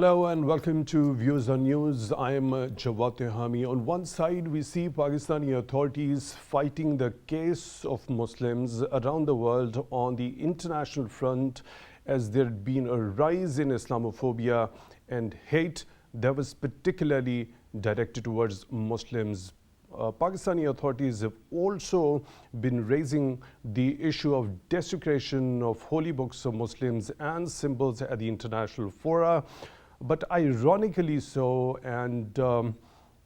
Hello and welcome to Views on News. I am Jawad Tehami. On one side, we see Pakistani authorities fighting the case of Muslims around the world on the international front as there had been a rise in Islamophobia and hate that was particularly directed towards Muslims. Pakistani authorities have also been raising the issue of desecration of holy books of Muslims and symbols at the international fora. But ironically so, and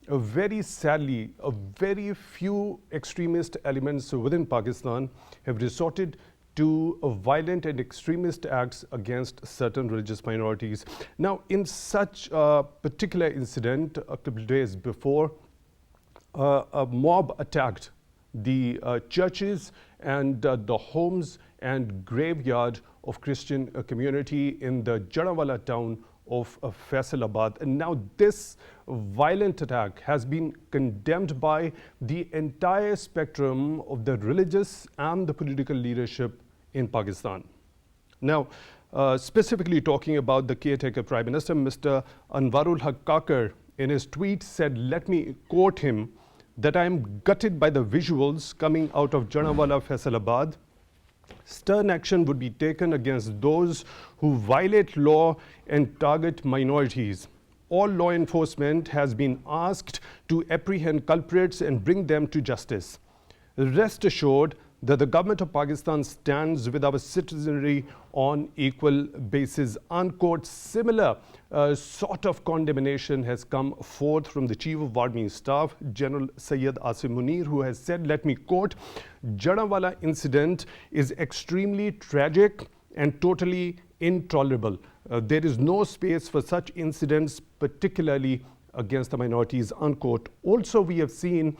very sadly, a very few extremist elements within Pakistan have resorted to violent and extremist acts against certain religious minorities. Now, in such a particular incident, a couple of days before, a mob attacked the churches and the homes and graveyard of Christian community in the Jaranwala town of Faisalabad. And now this violent attack has been condemned by the entire spectrum of the religious and the political leadership in Pakistan. Now, specifically talking about the caretaker Prime Minister, Mr. Anwarul Haq Kakar, in his tweet said, let me quote him, that I am gutted by the visuals coming out of Jaranwala, Faisalabad. Stern action would be taken against those who violate law and target minorities. All law enforcement has been asked to apprehend culprits and bring them to justice. Rest assured that the government of Pakistan stands with our citizenry on equal basis. Unquote. Similar sort of condemnation has come forth from the Chief of Army Staff, General Syed Asim Munir, who has said, let me quote, Jaranwala incident is extremely tragic and totally intolerable. There is no space for such incidents, particularly against the minorities, unquote. Also, we have seen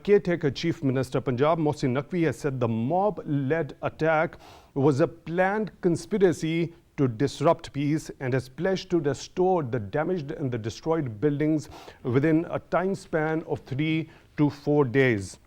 caretaker Chief Minister Punjab, Mohsin Naqvi, has said the mob-led attack was a planned conspiracy to disrupt peace and has pledged to restore the damaged and the destroyed buildings within a time span of 3 to 4 days.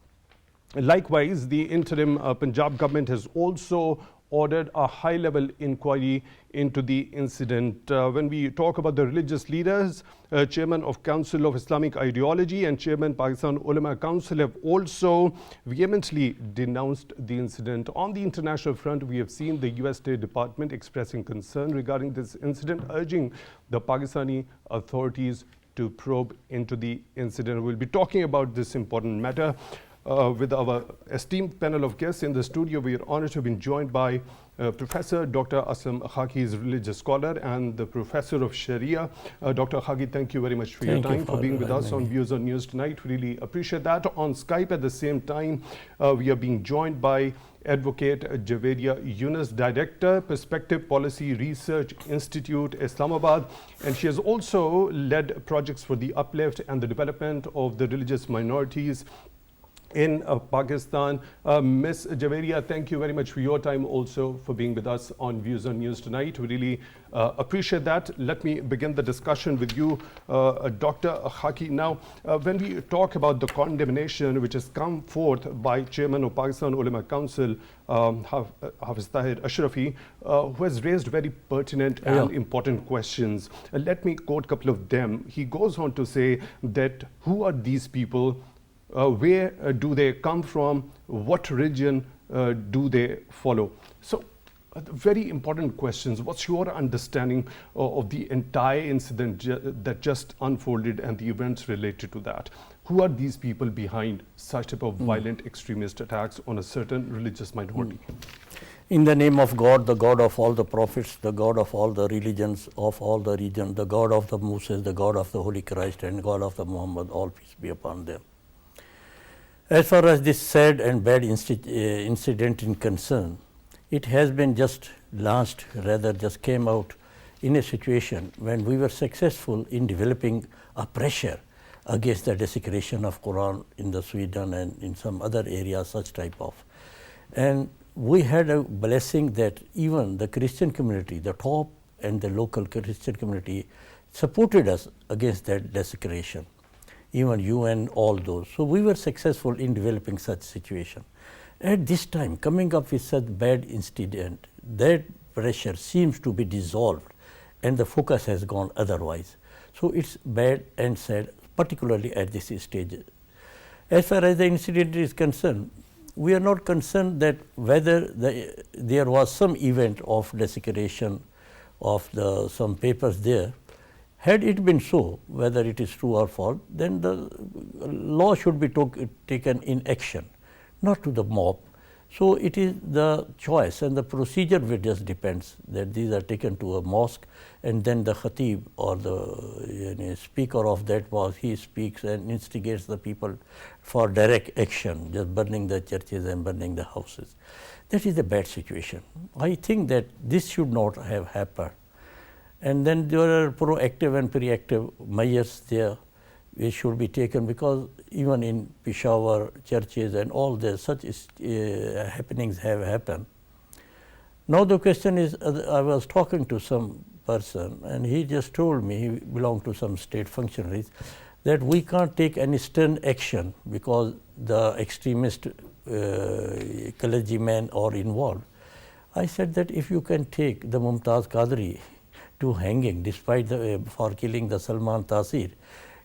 Likewise, the interim Punjab government has also ordered a high-level inquiry into the incident. When we talk about the religious leaders, Chairman of Council of Islamic Ideology and Chairman Pakistan Ulama Council have also vehemently denounced the incident. On the international front, we have seen the US State Department expressing concern regarding this incident, urging the Pakistani authorities to probe into the incident. We'll be talking about this important matter with our esteemed panel of guests in the studio. We are honored to have been joined by Professor Dr. Aslam, Khaki is a religious scholar and the Professor of Sharia. Dr. Khaki, thank you very much for your time, for being with us on Views on News tonight. Really appreciate that. On Skype at the same time, we are being joined by Advocate Javeria, younes, Director, Perspective Policy Research Institute, Islamabad. And she has also led projects for the uplift and the development of the religious minorities in Pakistan. Ms. Javeria, thank you very much for your time, also for being with us on Views on News tonight. We really appreciate that. Let me begin the discussion with you, Dr. Khaki. Now, when we talk about the condemnation which has come forth by Chairman of Pakistan Ulama Council, Hafiz Tahir Ashrafi, who has raised very pertinent and important questions. Let me quote a couple of them. He goes on to say that who are these people? Where do they come from? What religion do they follow? So, very important questions. What's your understanding of the entire incident that just unfolded and the events related to that? Who are these people behind such type of violent extremist attacks on a certain religious minority? In the name of God, the God of all the prophets, the God of all the religions of all the regions, the God of the Moses, the God of the Holy Christ, and God of the Muhammad, all peace be upon them. As far as this sad and bad incident is concerned, it has been just just came out in a situation when we were successful in developing a pressure against the desecration of Quran in the Sweden and in some other areas, such type of. And we had a blessing that even the Christian community, the top and the local Christian community, supported us against that desecration. Even UN, all those. So we were successful in developing such situation. At this time, coming up with such bad incident, that pressure seems to be dissolved and the focus has gone otherwise. So it's bad and sad, particularly at this stage. As far as the incident is concerned, we are not concerned that whether there was some event of desecration of some papers there. Had it been so, whether it is true or false, then the law should be taken in action, not to the mob. So it is the choice and the procedure which just depends, that these are taken to a mosque, and then the khatib or the speaker of that mosque, he speaks and instigates the people for direct action, just burning the churches and burning the houses. That is a bad situation. I think that this should not have happened. And then there are proactive and reactive measures there which should be taken, because even in Peshawar churches and all the such happenings have happened. Now the question is, I was talking to some person and he just told me, he belonged to some state functionaries, that we can't take any stern action because the extremist clergymen are involved. I said that if you can take the Mumtaz Qadri to hanging despite for killing the Salman Taseer,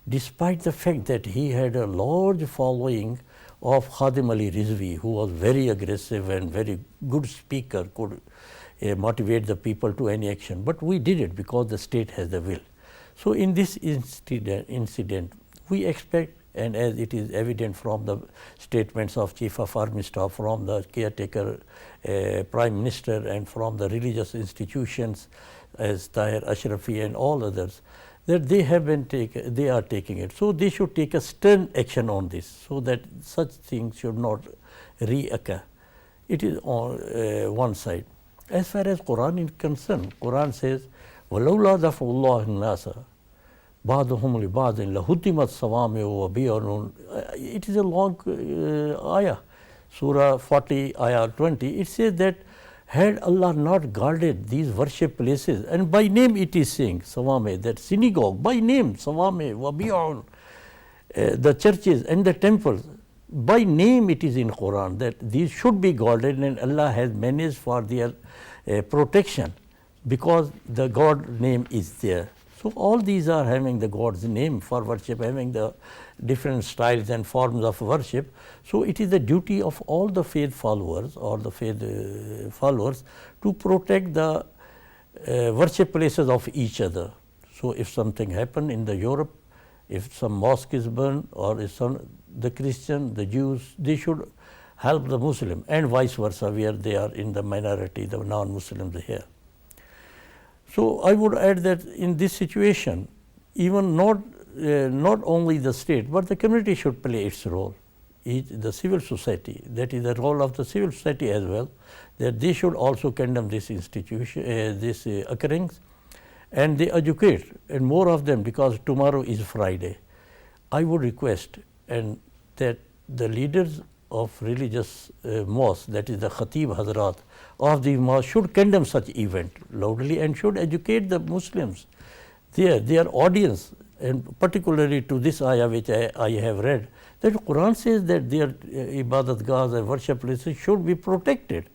despite the fact that he had a large following of Khadim Ali Rizvi, who was very aggressive and very good speaker, could motivate the people to any action. But we did it because the state has the will. So in this incident, we expect, and as it is evident from the statements of Chief of Army Staff, from the caretaker Prime Minister, and from the religious institutions as Tahir Ashrafi and all others, that they are taking it. So they should take a stern action on this, so that such things should not reoccur. It is on one side. As far as Quran is concerned, Quran says, وَلَوْلَا دَفْعُ اللَّهِ النَّاسَ بَعْضُهُمْ لِبَعْضٍ لَهُدِّمَتْ صَوَامِعُ وَبِيَعٌ. It is a long ayah, Surah 40, ayah 20. It says that had Allah not guarded these worship places, and by name it is saying, Sawame, that synagogue, by name, Sawame, Wabi'un, the churches and the temples, by name it is in Quran that these should be guarded, and Allah has managed for their protection because the God name is there. So all these are having the God's name for worship, having the different styles and forms of worship. So it is the duty of all the faith followers or the faith followers to protect the worship places of each other. So if something happened in the Europe, if some mosque is burned, or if the Christian, the Jews, they should help the Muslim, and vice versa, where they are in the minority, the non-Muslims here. So I would add that in this situation, even not only the state, but the community should play its role. The civil society, that is the role of the civil society as well, that they should also condemn this institution, this occurrence, and they educate, and more of them, because tomorrow is Friday. I would request and that the leaders of religious mosques, that is the Khatib Hazrat of the mosque, should condemn such event loudly and should educate the Muslims, their audience, and particularly to this ayah which I have read, that Quran says that their ibadat gahs and worship places should be protected.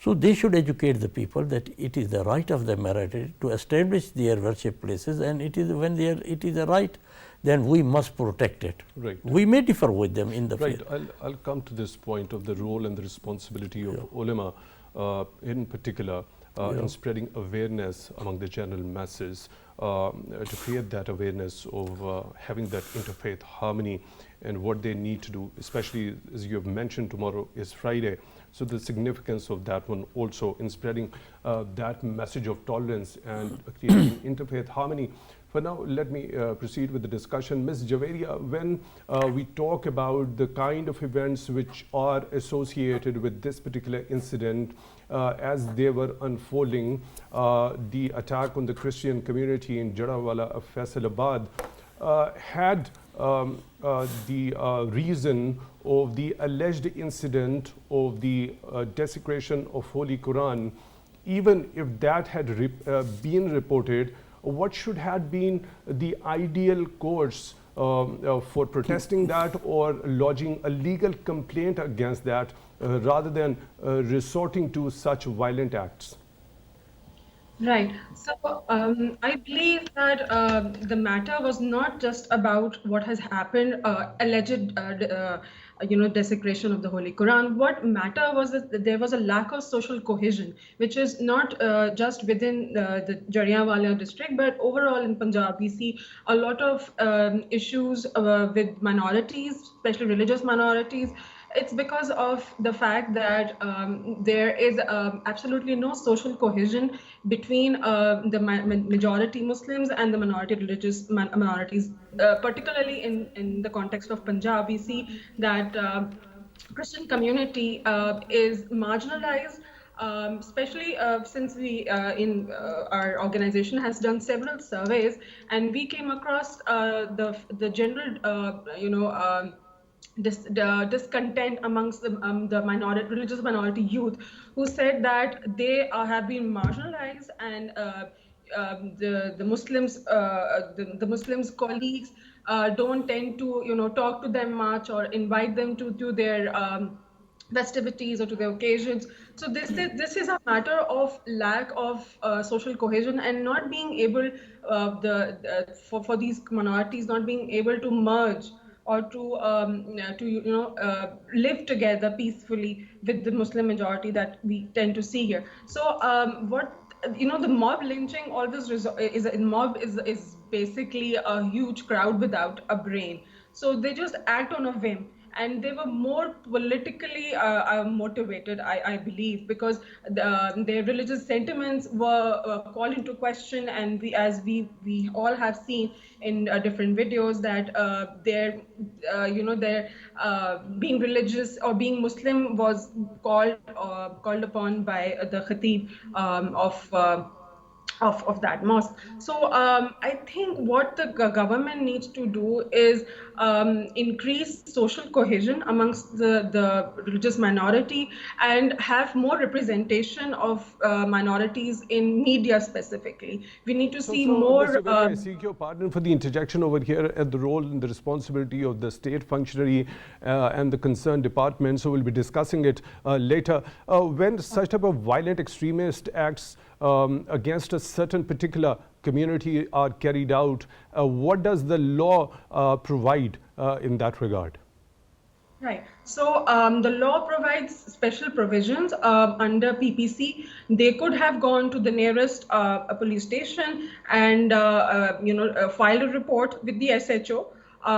So they should educate the people that it is the right of the minority to establish their worship places, and it is when it is a right, then we must protect it. Right. We may differ with them in the right. faith. I'll come to this point of the role and the responsibility of ulama in particular in spreading awareness among the general masses, to create that awareness of having that interfaith harmony and what they need to do, especially as you have mentioned, tomorrow is Friday. So the significance of that one also in spreading that message of tolerance and creating interfaith harmony. For now, let me proceed with the discussion. Ms. Javeria, when we talk about the kind of events which are associated with this particular incident, as they were unfolding, the attack on the Christian community in Jaranwala of Faisalabad had the reason of the alleged incident of the desecration of Holy Quran. Even if that had been reported, what should have been the ideal course for protesting that or lodging a legal complaint against that rather than resorting to such violent acts? Right. So I believe that the matter was not just about what has happened, alleged, desecration of the Holy Quran. What matter was that there was a lack of social cohesion, which is not just within the Jaranwala district, but overall in Punjab. We see a lot of issues with minorities, especially religious minorities. It's because of the fact that there is absolutely no social cohesion between the majority Muslims and the minority religious minorities. Particularly in the context of Punjab, we see that Christian community is marginalized, especially since we in our organization has done several surveys, and we came across the general discontent amongst the minority religious minority youth, who said that they have been marginalized, and the Muslims the Muslims colleagues don't tend to talk to them much or invite them to their festivities or to the occasions. So this is a matter of lack of social cohesion, and not being able for these minorities not being able to merge or to live together peacefully with the Muslim majority that we tend to see here. So what the mob lynching always is basically a huge crowd without a brain. So they just act on a whim, and they were more politically motivated, I believe, because their religious sentiments were called into question, and we all have seen in different videos that their being religious or being Muslim was called upon by the khatib of that mosque. So I think what the government needs to do is increase social cohesion amongst the religious minority, and have more representation of minorities in media specifically. We need to see So, Ms. more. Javeria, I seek your pardon for the interjection over here at the role and the responsibility of the state functionary and the concerned department. So, we'll be discussing it later. When such type of violent extremist acts against a certain particular community are carried out, what does the law provide in that regard? Right. So the law provides special provisions under PPC. They could have gone to the nearest police station and filed a report with the SHO,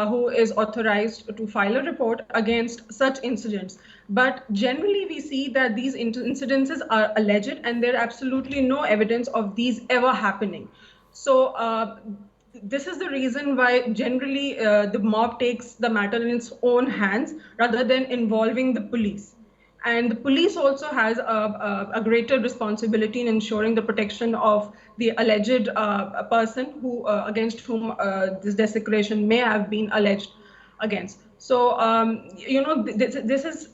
who is authorized to file a report against such incidents. But generally, we see that these incidences are alleged, and there are absolutely no evidence of these ever happening. So this is the reason why generally the mob takes the matter in its own hands rather than involving the police. And the police also has a greater responsibility in ensuring the protection of the alleged person who against whom this desecration may have been alleged against. So this is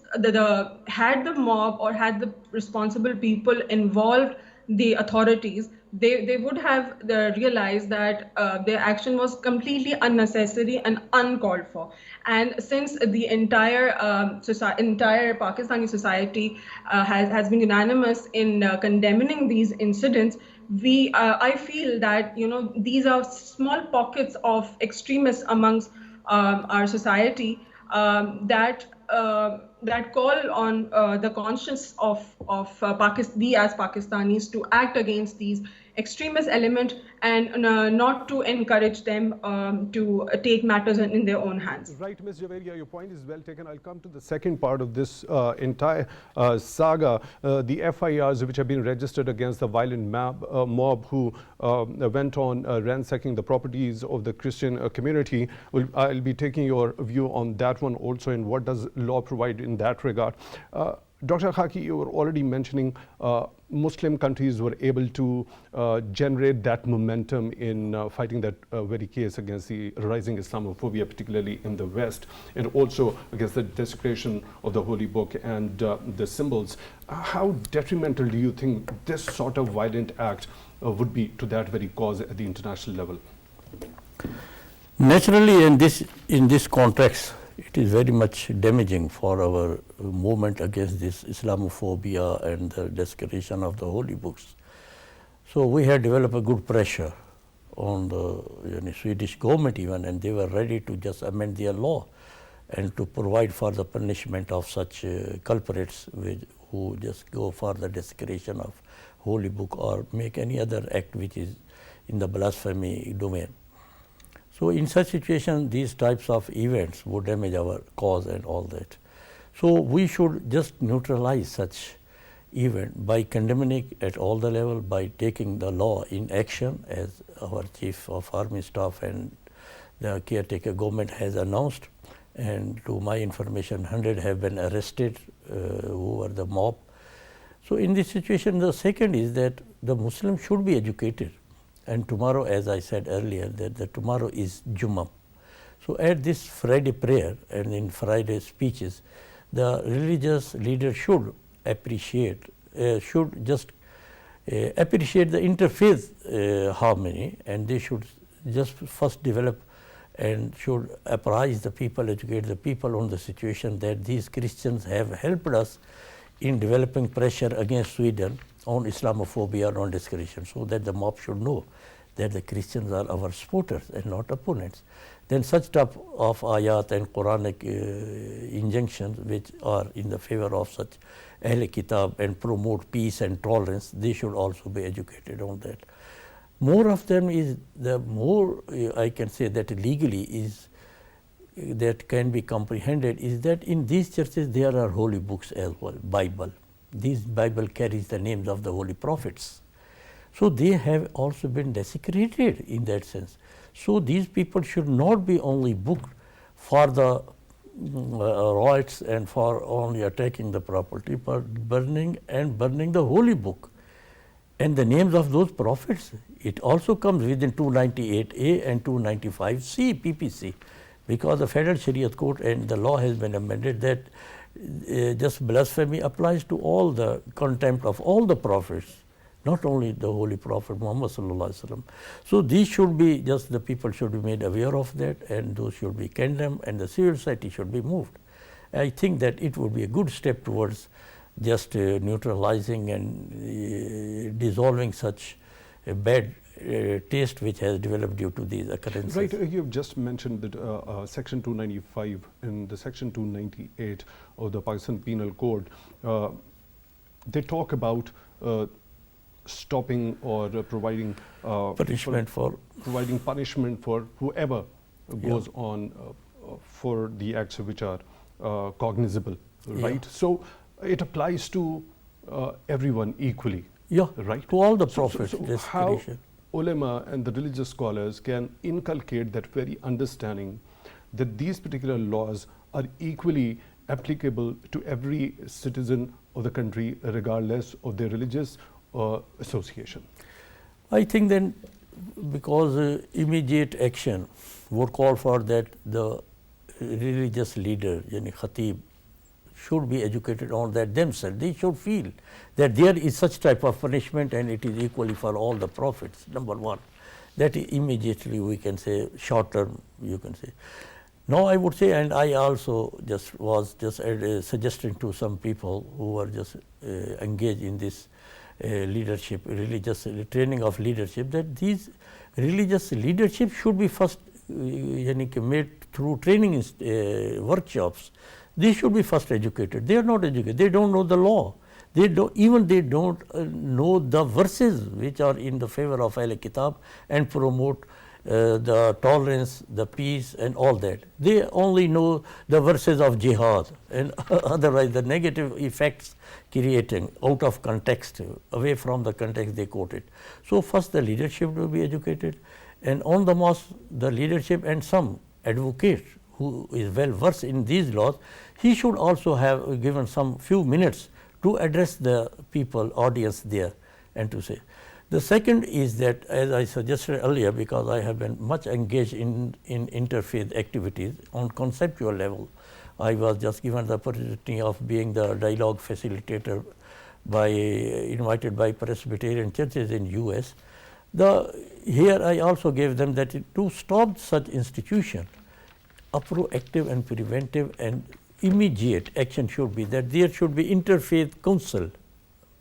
had the mob or had the responsible people involved the authorities, they would have realized that their action was completely unnecessary and uncalled for. And since the entire entire Pakistani society has been unanimous in condemning these incidents, I feel that these are small pockets of extremists amongst our society that call on the conscience of we as Pakistanis to act against these extremist element, and not to encourage them to take matters in their own hands. Right, Ms. Javeria, your point is well taken. I'll come to the second part of this entire saga, the FIRs which have been registered against the violent mob who went on ransacking the properties of the Christian community. I'll be taking your view on that one also, and what does law provide in that regard. Dr. Khaki, you were already mentioning Muslim countries were able to generate that momentum in fighting that very case against the rising Islamophobia, particularly in the West, and also against the desecration of the Holy Book and the symbols. How detrimental do you think this sort of violent act would be to that very cause at the international level? Naturally, in this context, it is very much damaging for our movement against this Islamophobia and the desecration of the holy books. So we had developed a good pressure on the Swedish government even, and they were ready to just amend their law and to provide for the punishment of such culprits who just go for the desecration of holy book or make any other act which is in the blasphemy domain. So in such situation, these types of events would damage our cause and all that. So we should just neutralize such event by condemning at all the level, by taking the law in action, as our Chief of Army Staff and the caretaker government has announced. And to my information, 100 have been arrested who were the mob. So in this situation, the second is that the Muslims should be educated. And tomorrow, as I said earlier, that tomorrow is Jummah. So at this Friday prayer and in Friday speeches, the religious leaders should appreciate, appreciate the interfaith harmony, and they should just first develop and should apprise the people, educate the people on the situation that these Christians have helped us in developing pressure against Sweden on Islamophobia and on discrimination, so that the mob should know that the Christians are our supporters and not opponents. Then such type of ayat and Quranic injunctions which are in the favor of such Ahl Kitab and promote peace and tolerance, they should also be educated on that. More of them is, the more I can say that legally is that can be comprehended, is that in these churches there are holy books as well, Bible. This Bible carries the names of the holy prophets. So they have also been desecrated in that sense. So these people should not be only booked for the riots and for only attacking the property, but burning the holy book. And the names of those prophets, it also comes within 298A and 295C PPC, because the Federal Sharia Court and the law has been amended that just blasphemy applies to all the contempt of all the prophets, not only the Holy Prophet Muhammad sallallahu alaihi wasallam. So these should be, just the people should be made aware of that, and those should be condemned, and the civil society should be moved. I think that it would be a good step towards just neutralizing and dissolving such a bad taste which has developed due to these occurrences. Right, you've just mentioned that Section 295 and the Section 298 of the Pakistan Penal Code, they talk about stopping or providing punishment providing punishment for whoever goes on for the acts which are cognizable, right? So it applies to everyone equally. Yeah, right. To all the prophets. So how ulama and the religious scholars can inculcate that very understanding that these particular laws are equally applicable to every citizen of the country, regardless of their religious association? I think then, because immediate action would call for that the religious leader, yani khatib, should be educated on that themselves. They should feel that there is such type of punishment and it is equally for all the prophets, number one. That immediately we can say, short term you can say. Now I would say, and I also was suggesting to some people who were just engaged in this leadership, religious training of leadership, that these religious leadership should be first made through training workshops. They should be first educated. They are not educated. They don't know the law. They don't know the verses which are in the favor of Ahl Kitab and promote the tolerance, the peace and all that. They only know the verses of jihad and otherwise the negative effects creating out of context, away from the context they quoted. So first the leadership will be educated, and on the mosque the leadership and some advocate who is well versed in these laws, he should also have given some few minutes to address the people, audience there, and to say. The second is that, as I suggested earlier, because I have been much engaged in interfaith activities on conceptual level, I was just given the opportunity of being the dialogue facilitator invited by Presbyterian churches in US. Here I also gave them that to stop such institution, a proactive and preventive and immediate action should be that there should be interfaith council,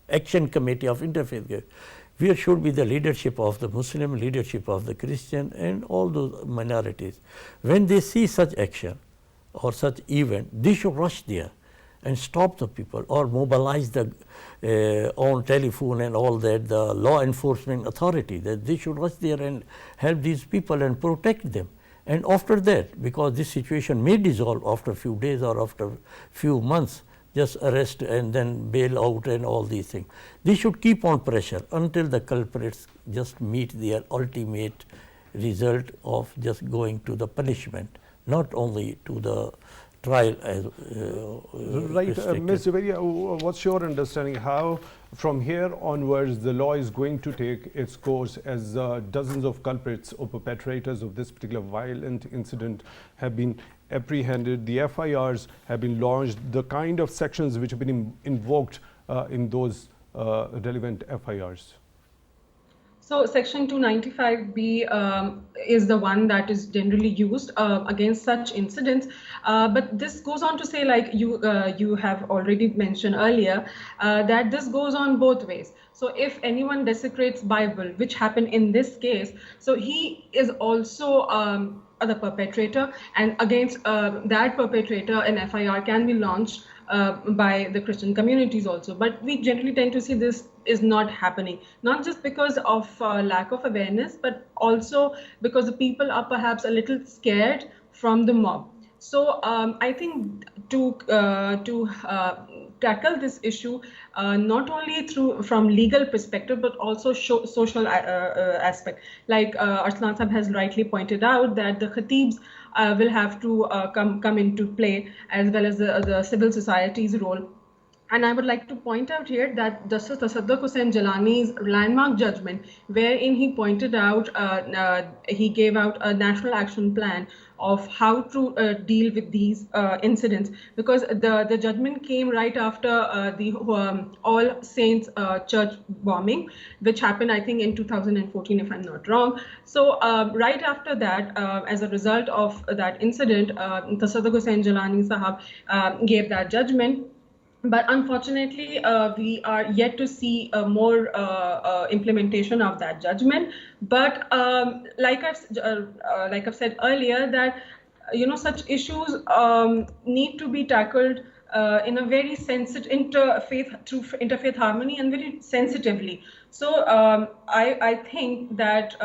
action committee of interfaith. where should be the leadership of the Muslim, leadership of the Christian, and all those minorities. When they see such action or such event, they should rush there and stop the people or mobilize the on telephone and all that, the law enforcement authority, that they should rush there and help these people and protect them. And after that, because this situation may dissolve after a few days or after a few months, just arrest and then bail out and all these things. They should keep on pressure until the culprits just meet their ultimate result of just going to the punishment, not only to the trial as Right, restricted. Ms. Javeria, what's your understanding how from here onwards the law is going to take its course as dozens of culprits or perpetrators of this particular violent incident have been apprehended, the FIRs have been launched, the kind of sections which have been invoked in those relevant FIRs? So Section 295B is the one that is generally used against such incidents. But this goes on to say, like you have already mentioned earlier, that this goes on both ways. So if anyone desecrates Bible, which happened in this case, so he is also the perpetrator, and against that perpetrator an FIR can be launched by the Christian communities also. But we generally tend to see this is not happening, not just because of lack of awareness, but also because the people are perhaps a little scared from the mob. So I think to tackle this issue not only from legal perspective but also social aspect, like Aslam Sahab has rightly pointed out, that the khatibs will have to come into play, as well as the civil society's role. And I would like to point out here that Justice Tasaddaq Hussain Jalani's landmark judgment, wherein he pointed out, he gave out a national action plan of how to deal with these incidents, because the judgment came right after the All Saints Church bombing, which happened, I think, in 2014, if I'm not wrong. So right after that, as a result of that incident, Tasaddaq Hussain Jalani Sahab gave that judgment. But unfortunately, we are yet to see more implementation of that judgment. But like I've said earlier, that such issues need to be tackled in a very sensitive interfaith harmony and very sensitively. So I think that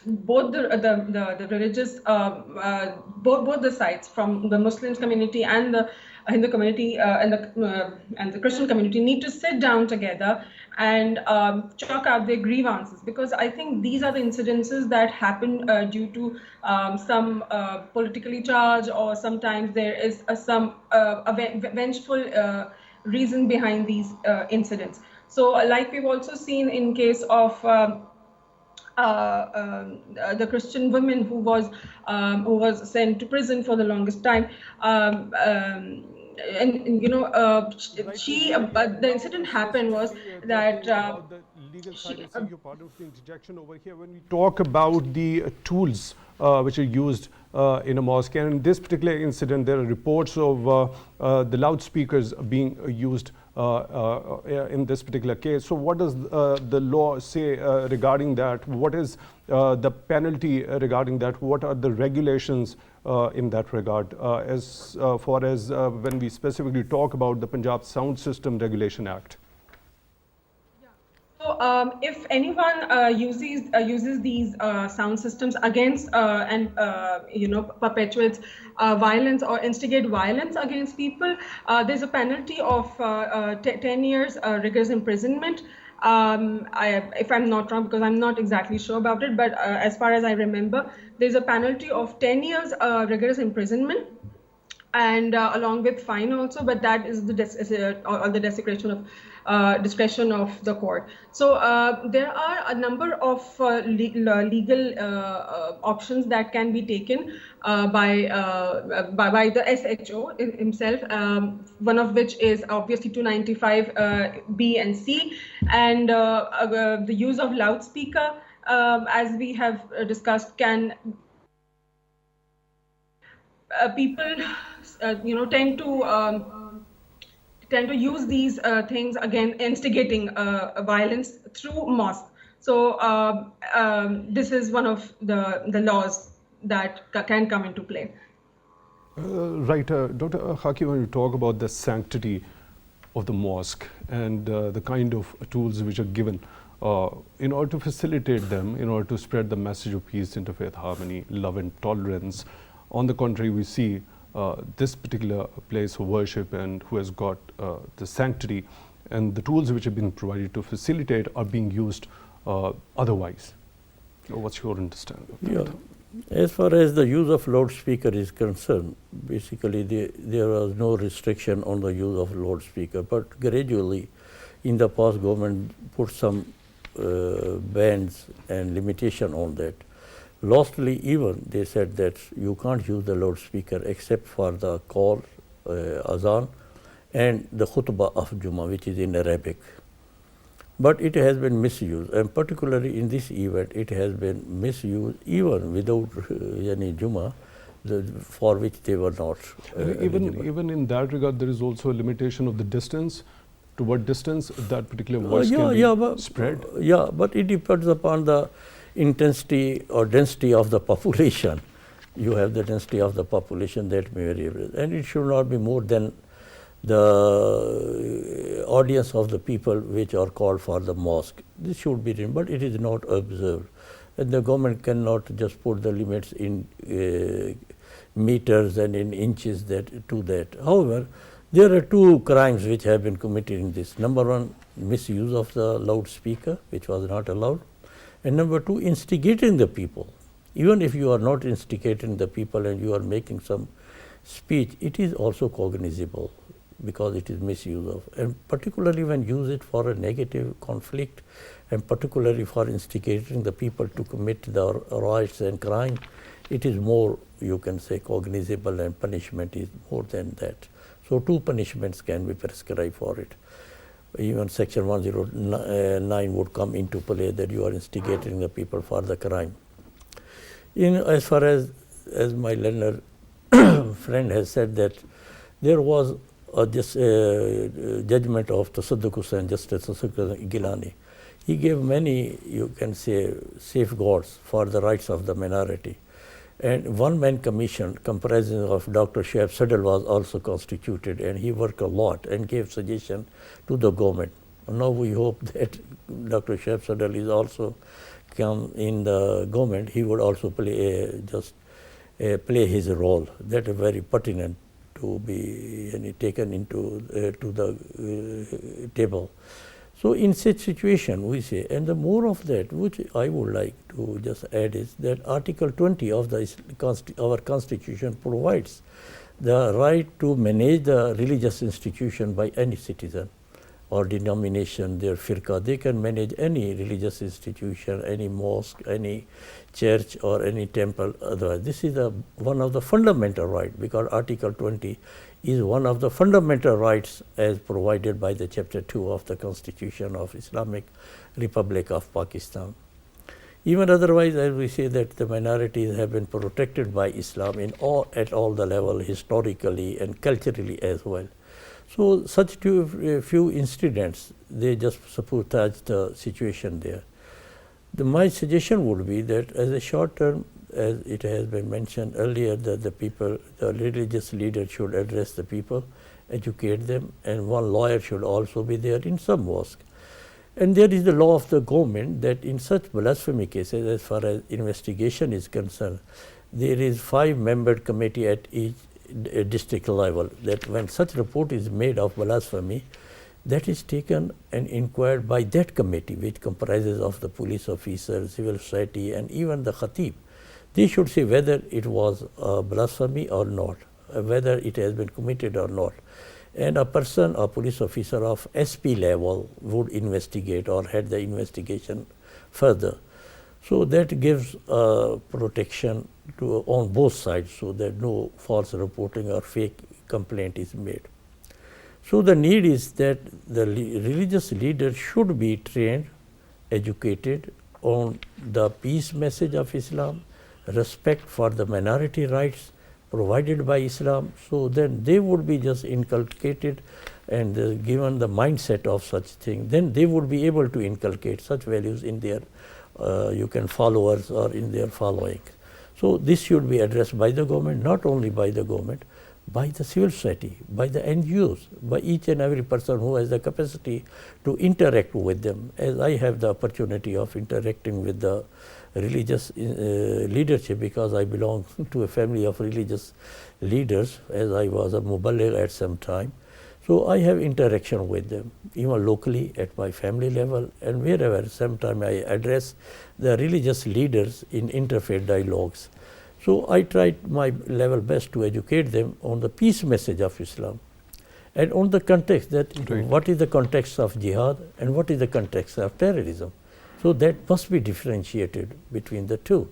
both the religious both the sides, from the Muslim community and the Hindu community and the Christian community, need to sit down together and chalk out their grievances, because I think these are the incidences that happen due to some politically charged, or sometimes there is some vengeful reason behind these incidents. So like we've also seen in case of the Christian woman who was sent to prison for the longest time, the incident happened was that the legal side, I think you're part of the interjection over here. When we talk about the tools which are used in a mosque, and in this particular incident, there are reports of the loudspeakers being used in this particular case. So what does the law say regarding that? What is the penalty regarding that? What are the regulations in that regard, as far as when we specifically talk about the Punjab Sound System Regulation Act? So if anyone uses these sound systems against and perpetuates violence or instigate violence against people, there's a penalty of 10 years rigorous imprisonment. If I'm not wrong, because I'm not exactly sure about it, but as far as I remember, there's a penalty of 10 years rigorous imprisonment, and along with fine also, but that is the discretion of the court. So there are a number of legal options that can be taken by the SHO himself, one of which is obviously 295B and C, and the use of loudspeaker, as we have discussed, can people tend to tend to use these things again, instigating violence through mosque. So this is one of the laws that can come into play. Right, Dr. Khaki, when you talk about the sanctity of the mosque and the kind of tools which are given in order to facilitate them, in order to spread the message of peace, interfaith harmony, love and tolerance. On the contrary, we see this particular place of worship and who has got the sanctity and the tools which have been provided to facilitate are being used otherwise. What's your understanding of that? Yeah. As far as the use of loudspeaker is concerned, basically there was no restriction on the use of loudspeaker, but gradually in the past government put some bans and limitation on that. Lastly, even they said that you can't use the loudspeaker except for the call, azan, and the khutbah of Jummah, which is in Arabic. But it has been misused, and particularly in this event, it has been misused even without any Jummah, for which they were not. Even in that regard, there is also a limitation of the distance. To what distance that particular voice can be spread? Yeah, but it depends upon the intensity or density of the population. You have the density of the population that may vary, and it should not be more than the audience of the people which are called for the mosque. This should be written, but it is not observed. And the government cannot just put the limits in meters and in inches to that. However, there are two crimes which have been committed in this. Number one, misuse of the loudspeaker, which was not allowed. And number two, instigating the people. Even if you are not instigating the people and you are making some speech, it is also cognizable, because it is misuse of, and particularly when use it for a negative conflict, and particularly for instigating the people to commit the riots and crime, it is more, you can say, cognizable, and punishment is more than that. So two punishments can be prescribed for it. Even section 109 would come into play, that you are instigating the people for the crime. As far as my learned friend has said, that there was this judgment of Tasadduq Hussain, Justice Gilani. He gave many, you can say, safeguards for the rights of the minority. And one-man commission comprising of Dr. Shaib Sadal was also constituted, and he worked a lot and gave suggestion to the government. Now we hope that Dr. Shaib Sadal is also come in the government. He would also play play his role. That is very pertinent to be taken into to the table. So in such situation, we say, and the more of that, which I would like to just add, is that Article 20 of our Constitution provides the right to manage the religious institution by any citizen or denomination, their firqa. They can manage any religious institution, any mosque, any church or any temple. Otherwise, this is one of the fundamental rights, because Article 20 is one of the fundamental rights as provided by the Chapter 2 of the Constitution of Islamic Republic of Pakistan. Even otherwise, as we say, that the minorities have been protected by Islam at all the level, historically and culturally as well. So such few incidents, they just sabotage the situation there. My suggestion would be that as a short term, as it has been mentioned earlier, that the religious leaders should address the people, educate them, and one lawyer should also be there in some mosque. And there is the law of the government that in such blasphemy cases, as far as investigation is concerned, there is 5-membered committee at each district level, that when such report is made of blasphemy, that is taken and inquired by that committee, which comprises of the police officers, civil society, and even the khatib. They should say whether it was blasphemy or not, whether it has been committed or not. And a person, a police officer of SP level would investigate or head the investigation further. So that gives protection on both sides, so that no false reporting or fake complaint is made. So the need is that the religious leaders should be trained, educated on the peace message of Islam, respect for the minority rights provided by Islam, so then they would be just inculcated and given the mindset of such thing, then they would be able to inculcate such values in their followers or in their following. So this should be addressed by the government, not only by the government, by the civil society, by the NGOs, by each and every person who has the capacity to interact with them. As I have the opportunity of interacting with the religious leadership, because I belong to a family of religious leaders, as I was a muballigh at some time. So I have interaction with them, even locally at my family level, and wherever. Sometimes I address the religious leaders in interfaith dialogues. So I tried my level best to educate them on the peace message of Islam and on the context that what is the context of jihad and what is the context of terrorism. So that must be differentiated between the two.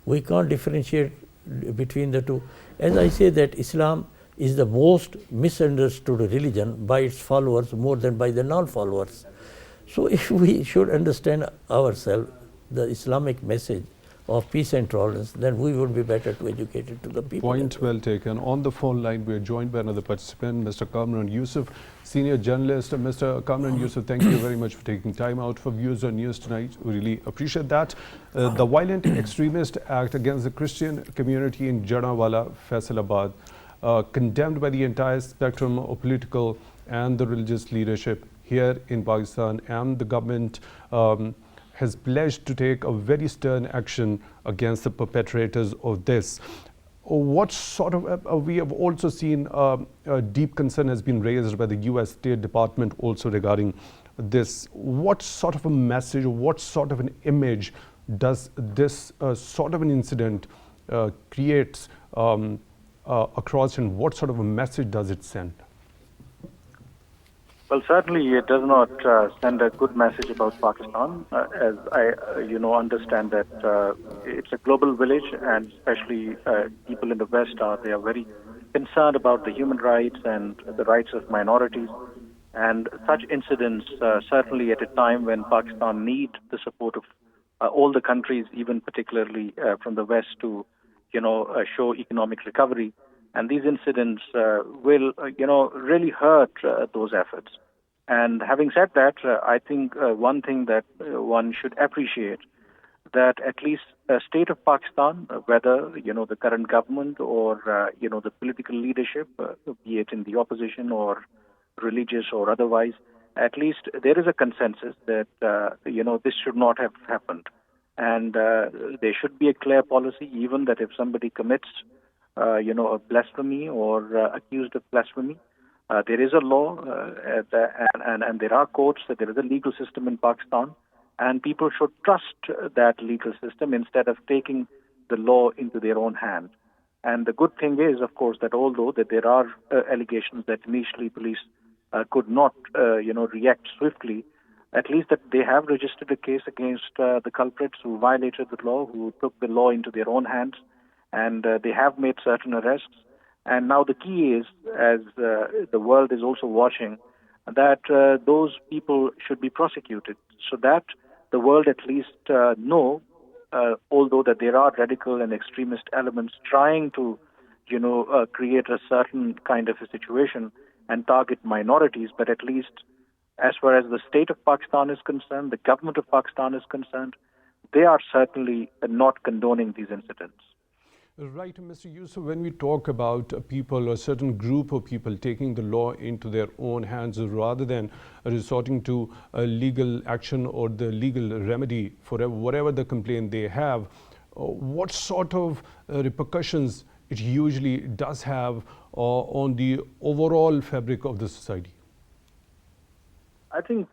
We can't differentiate between the two. As I say that Islam is the most misunderstood religion by its followers more than by the non-followers. So if we should understand ourselves, the Islamic message of peace and tolerance, then we would be better to educate it to the people. Point well taken. On the phone line, we are joined by another participant, Mr. Kamran Yousaf, senior journalist. Mr. Kamran Yousaf, thank you very much for taking time out for Views on News tonight. We really appreciate that. The violent extremist act against the Christian community in Jaranwala, Faisalabad, condemned by the entire spectrum of political and the religious leadership here in Pakistan, and the government has pledged to take a very stern action against the perpetrators of this. What sort of, we have also seen a deep concern has been raised by the US State Department also regarding this. What sort of a message, what sort of an image does this sort of an incident create across, and what sort of a message does it send? Well, certainly it does not send a good message about Pakistan, as I, understand that it's a global village, and especially people in the West they are very concerned about the human rights and the rights of minorities. And such incidents, certainly at a time when Pakistan needs the support of all the countries, even particularly from the West, to, show economic recovery. And these incidents will, really hurt those efforts. And having said that, I think one thing that one should appreciate, that at least the state of Pakistan, whether, the current government or, the political leadership, be it in the opposition or religious or otherwise, at least there is a consensus that, this should not have happened. And there should be a clear policy, even that if somebody commits a blasphemy or accused of blasphemy, there is a law and there are courts, that there is a legal system in Pakistan, and people should trust that legal system instead of taking the law into their own hands. And the good thing is, of course, that although that there are allegations that initially police could not, react swiftly, at least that they have registered a case against the culprits who violated the law, who took the law into their own hands, and they have made certain arrests. And now the key is, as the world is also watching, that those people should be prosecuted, so that the world at least know, although that there are radical and extremist elements trying to, create a certain kind of a situation and target minorities, but at least as far as the state of Pakistan is concerned, the government of Pakistan is concerned, they are certainly not condoning these incidents. Right, Mr. Yousaf, when we talk about people or a certain group of people taking the law into their own hands rather than resorting to a legal action or the legal remedy for whatever the complaint they have, what sort of repercussions it usually does have on the overall fabric of the society? I think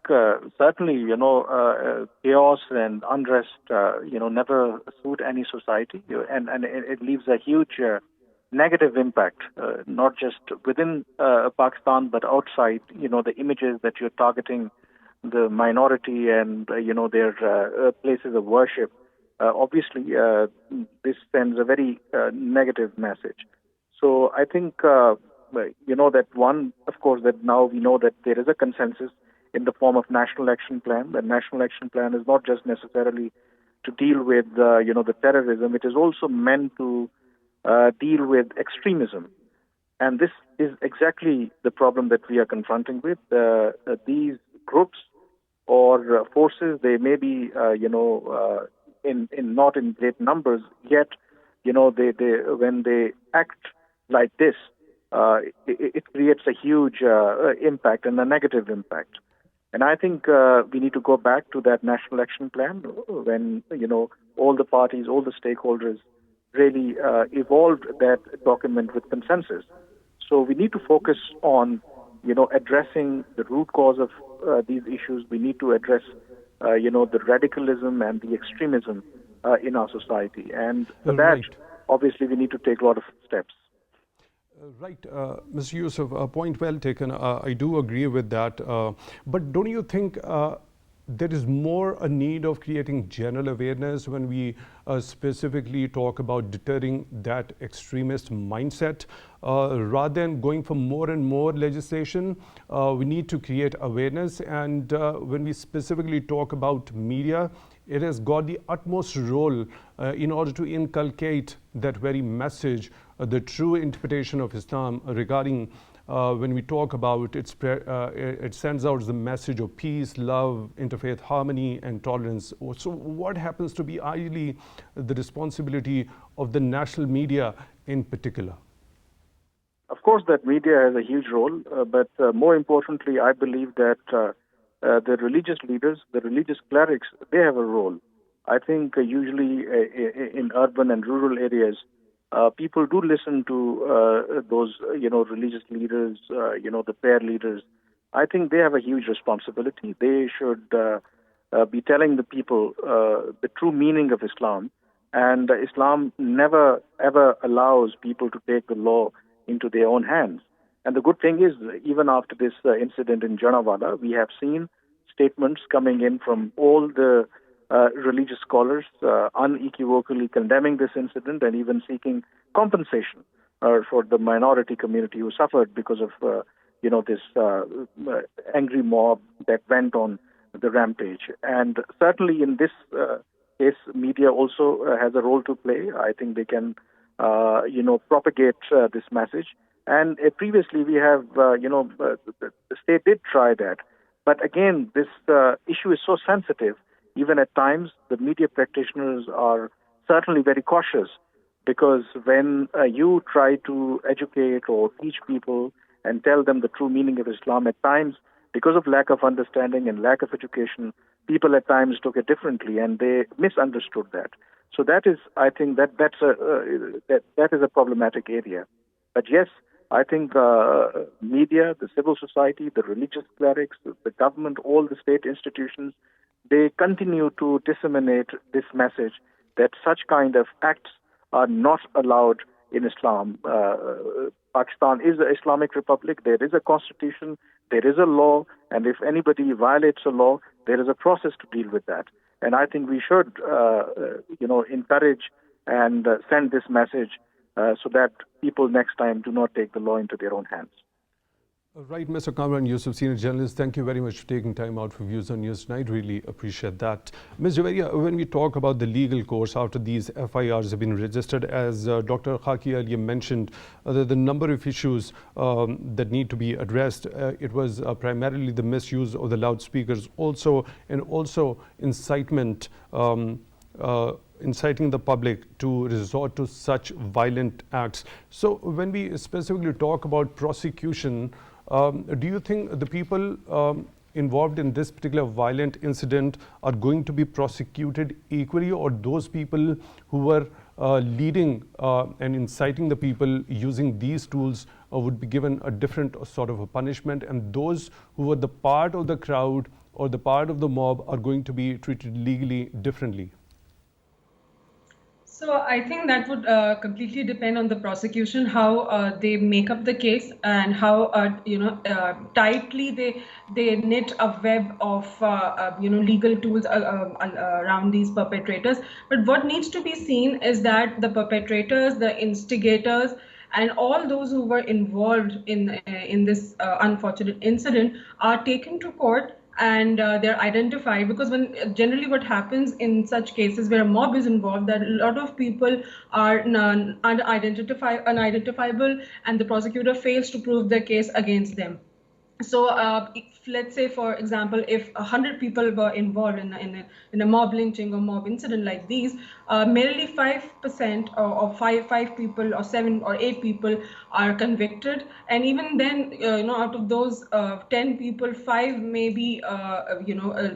certainly, chaos and unrest, never suit any society, and it leaves a huge negative impact, not just within Pakistan, but outside. The images that you're targeting, the minority and, their places of worship. Obviously, this sends a very negative message. So I think, that one, of course, that now we know that there is a consensus in the form of National Action Plan. The National Action Plan is not just necessarily to deal with, the terrorism. It is also meant to deal with extremism. And this is exactly the problem that we are confronting with. These groups or forces, they may be, in not in great numbers, yet, they when they act like this, it creates a huge impact and a negative impact. And I think we need to go back to that national action plan when, all the parties, all the stakeholders really evolved that document with consensus. So we need to focus on, addressing the root cause of these issues. We need to address, the radicalism and the extremism in our society. And for that, Right. obviously, we need to take a lot of steps. Right, Mr. Yousaf, point well taken. I do agree with that. But don't you think there is more a need of creating general awareness when we specifically talk about deterring that extremist mindset? Rather than going for more and more legislation, we need to create awareness. And when we specifically talk about media, it has got the utmost role in order to inculcate that very message, the true interpretation of Islam regarding when we talk about it sends out the message of peace, love, interfaith harmony, and tolerance. So what happens to be ideally the responsibility of the national media in particular? Of course, that media has a huge role, but more importantly, I believe that the religious leaders, the religious clerics, they have a role. I think usually in urban and rural areas, people do listen to those, religious leaders, the prayer leaders. I think they have a huge responsibility. They should be telling the people the true meaning of Islam. And Islam never, ever allows people to take the law into their own hands. And the good thing is, even after this incident in Jaranwala, we have seen statements coming in from all the religious scholars unequivocally condemning this incident and even seeking compensation for the minority community who suffered because of this angry mob that went on the rampage. And certainly in this case, media also has a role to play. I think they can propagate this message. And previously we have, the state did try that. But again, this issue is so sensitive. Even at times, the media practitioners are certainly very cautious, because when you try to educate or teach people and tell them the true meaning of Islam, at times, because of lack of understanding and lack of education, people at times took it differently and they misunderstood that. So that is, I think, that is a problematic area. But yes, I think media, the civil society, the religious clerics, the government, all the state institutions, they continue to disseminate this message that such kind of acts are not allowed in Islam. Pakistan is an Islamic republic. There is a constitution. There is a law. And if anybody violates a law, there is a process to deal with that. And I think we should, encourage and send this message so that people next time do not take the law into their own hands. Right, Mr. Kamran, Yousaf, senior journalist, thank you very much for taking time out for Views on News tonight. Really appreciate that. Ms. Javeria, when we talk about the legal course after these FIRs have been registered, as Dr. Khaki earlier mentioned, the number of issues that need to be addressed, it was primarily the misuse of the loudspeakers and also incitement, inciting the public to resort to such violent acts. So when we specifically talk about prosecution, do you think the people involved in this particular violent incident are going to be prosecuted equally, or those people who were leading and inciting the people using these tools would be given a different sort of a punishment, and those who were the part of the crowd or the part of the mob are going to be treated legally differently? So I think that would completely depend on the prosecution, how they make up the case and how tightly they knit a web of legal tools around these perpetrators. But what needs to be seen is that the perpetrators, the instigators, and all those who were involved in this unfortunate incident are taken to court and they're identified, because when generally what happens in such cases where a mob is involved, that a lot of people are unidentifiable, and the prosecutor fails to prove their case against them. So if, let's say, for example, if 100 people were involved in a mob lynching or mob incident like these, merely 5% or five people or 7 or 8 people are convicted, and even then, out of those 10 people, 5 may be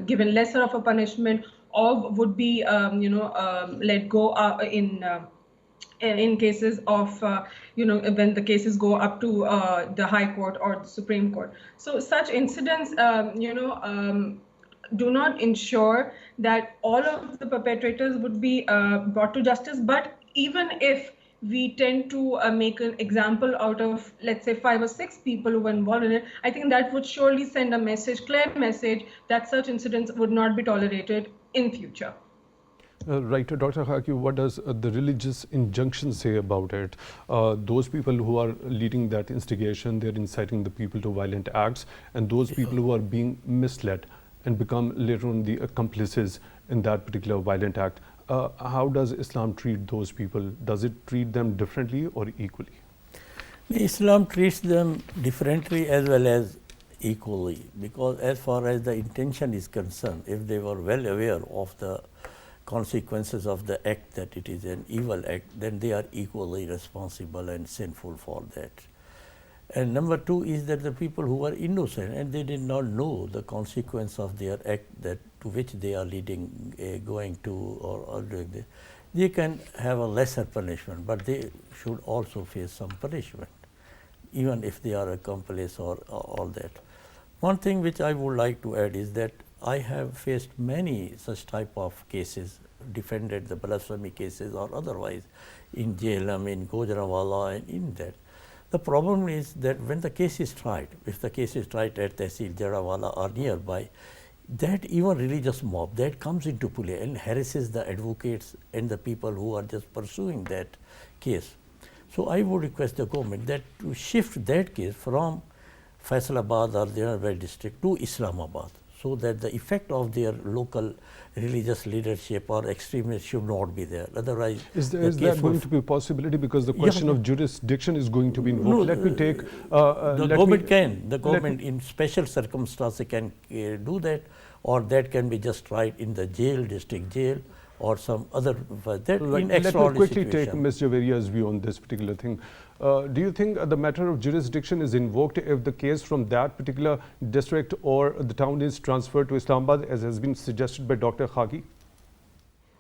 given lesser of a punishment, or would be let go in cases of when the cases go up to the High Court or the Supreme Court. So such incidents do not ensure that all of the perpetrators would be brought to justice. But even if we tend to make an example out of, let's say, 5 or 6 people who were involved in it, I think that would surely send a message, clear message, that such incidents would not be tolerated in future. Right, Dr. Khaki, what does the religious injunction say about it? Those people who are leading that instigation, they're inciting the people to violent acts, and those people who are being misled and become later on the accomplices in that particular violent act. How does Islam treat those people? Does it treat them differently or equally? Islam treats them differently as well as equally, because as far as the intention is concerned, if they were well aware of the consequences of the act, that it is an evil act, then they are equally responsible and sinful for that. And number 2 is that the people who are innocent and they did not know the consequence of their act, that to which they are leading, going to or doing this, they can have a lesser punishment, but they should also face some punishment, even if they are accomplice or all that. One thing which I would like to add is that I have faced many such type of cases, defended the blasphemy cases or otherwise in jail, in Jaranwala and in that. The problem is that when the case is tried, if the case is tried at Tehsil, Jaranwala or nearby, that even religious mob that comes into play and harasses the advocates and the people who are just pursuing that case. So I would request the government that to shift that case from Faisalabad or Jaranwala district to Islamabad, so that the effect of their local religious leadership or extremists should not be there. Otherwise, is that going to be a possibility, because the question of jurisdiction is going to be invoked? No, let me take the government in special circumstances can do that, or that can be just tried in the jail, district jail, or some other that right. in Let extraordinary me quickly situation. take Ms. Javeria's view on this particular thing. Do you think the matter of jurisdiction is invoked if the case from that particular district or the town is transferred to Islamabad, as has been suggested by Dr. Khaki?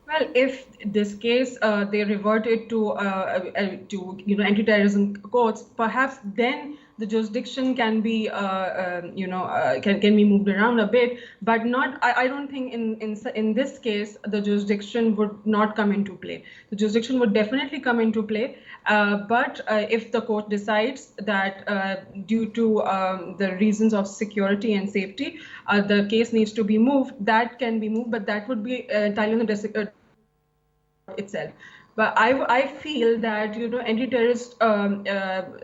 Well, if this case they revert it to anti-terrorism courts, perhaps then the jurisdiction can be can be moved around a bit, but not. I don't think in this case the jurisdiction would not come into play. The jurisdiction would definitely come into play, but if the court decides that due to the reasons of security and safety, the case needs to be moved, that can be moved, but that would be entirely on the itself. But I feel that anti-terrorist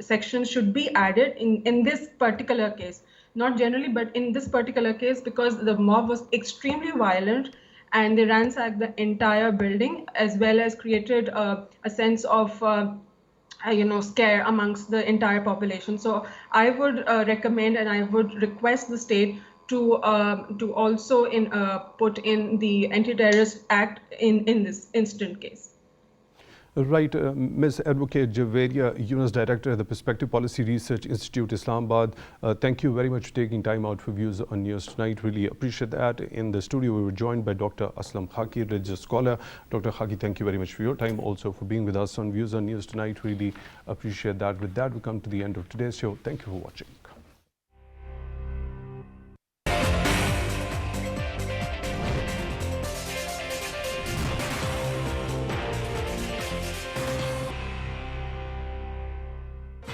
sections should be added in this particular case, not generally, but in this particular case, because the mob was extremely violent and they ransacked the entire building, as well as created a sense of scare amongst the entire population. So I would recommend and I would request the state to also put in the Anti-Terrorist Act in this instant case. Right, Ms. Advocate Javeria, Younes Director at the Perspective Policy Research Institute, Islamabad. Thank you very much for taking time out for Views on News tonight. Really appreciate that. In the studio, we were joined by Dr. Aslam Khaki, religious scholar. Dr. Khaki, thank you very much for your time, also for being with us on Views on News tonight. Really appreciate that. With that, we come to the end of today's show. Thank you for watching.